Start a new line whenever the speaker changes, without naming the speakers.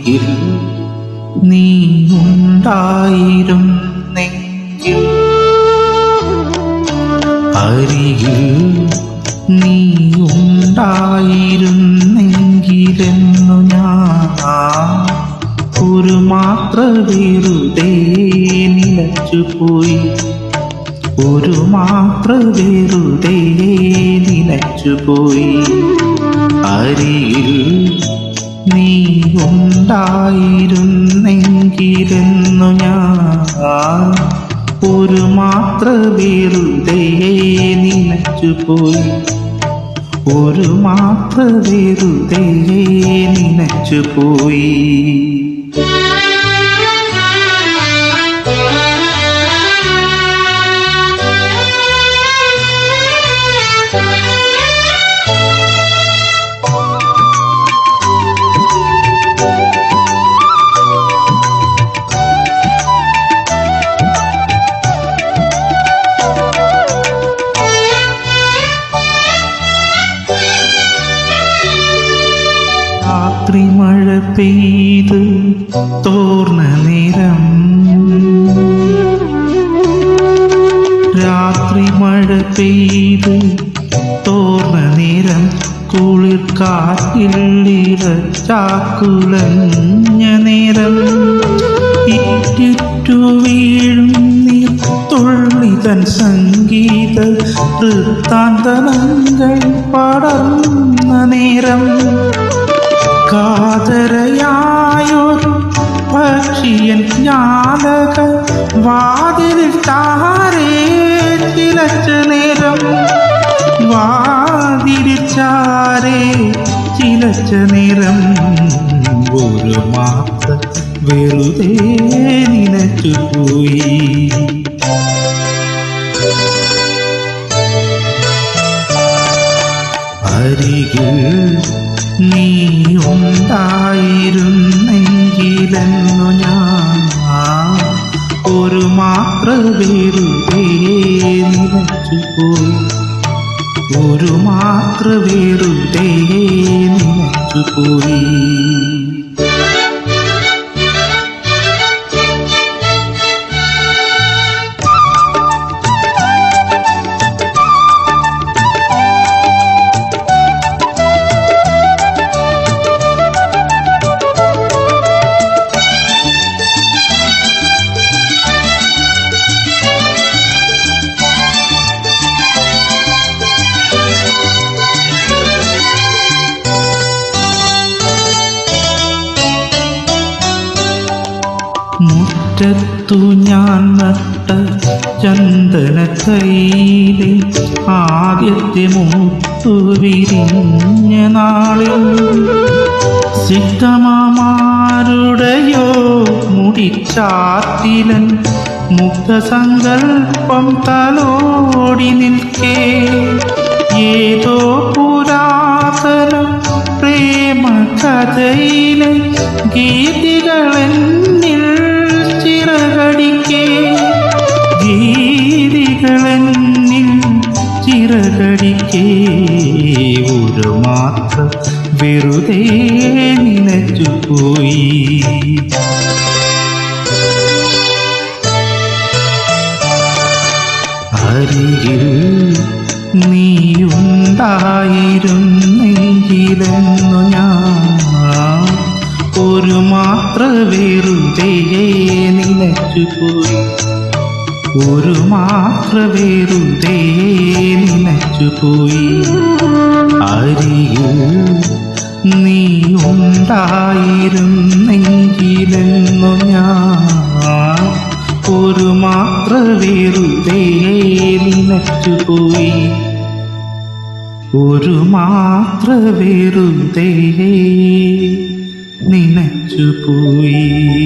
അരികിൽ നീ ഉണ്ടായിരുന്നെങ്കിൽ, അരികിൽ നീ ഉണ്ടായിരുന്നെങ്കിലെന്നു ഞാൻ ഒരു മാത്ര വെറുതെ നിലച്ചുപോയി, ഒരു മാത്ര വെറുതെ നിലച്ചുപോയി. അരികിൽ നീ ഉണ്ടായിരുന്നെങ്കിലെന്നു ഞാൻ ഒരു മാത്ര വെറുതെ നിലച്ചുപോയി, ഒരു മാത്ര വെറുതെ നിലച്ചുപോയി. രാത്രി മഴ പെയ്ത് തോർന്ന നേരം, രാത്രി മഴ പെയ്ത് തോർന്ന നേരം, കുളിർ കാറ്റിൽ ഇരച്ചാക്കുലഞ്ഞ നേരം, ഇറ്റിറ്റു വീഴും നീർത്തുള്ളി തൻ സംഗീത വൃത്താന്തങ്ങൾ പടർന്ന നേരം, കാതരയായൊരു പക്ഷിയൻ ജാലക വാതിലിൽ താരേ ചിലച്ച നേരം, വാതിലിൽ ചാരേ ചിലച്ച നേരം, ഒരു മാത്ര വെറുതെ നിലച്ചുപോയി. അരികിൽ നീ ഉണ്ടായിരുന്നെങ്കിലെന്നു ഞാൻ ഒരു മാത്ര വെറുതെ നിലച്ചുപോയി, ഒരു മാത്ര വെറുതെ നിലച്ചുപോയി. മുറ്റത്തു ഞാൻ നട്ട ചന്ദനക്കൈയിലെ ആദ്യത്തെ മുത്തു വിരിഞ്ഞ നാളിൽ, സിദ്ധമാമാരുടെയോ മുടിച്ചാത്തിലൻ മുഗ്ധസങ്കൽപ്പം തലോടി നിൽക്കേ, ഏതോ പുരാതന പ്രേമ കഥയിലെ ഗീതികളെന്നിൽ ചിറകടിക്കേ, ഗീതികളെന്നിൽ ചിറകടിക്കേ, ഒരു മാത്ര വെറുതെ നിലച്ചുപോയി. അരികിൽ നീ ഉണ്ടായിരുന്നെങ്കിലെന്നു ഞാൻ ഒരു മാത്ര വെറുതെ നിലച്ചുപോയി, ഒരു മാത്ര വെറുതെ നിലച്ചുപോയി. അരികിൽ നീ ഉണ്ടായിരുന്നെങ്കിലെന്നു ഞാൻ ഒരു മാത്ര വെറുതെ നിലച്ചുപോയി, ഒരു മാത്ര വെറുതെ നിലച്ചുപോയി.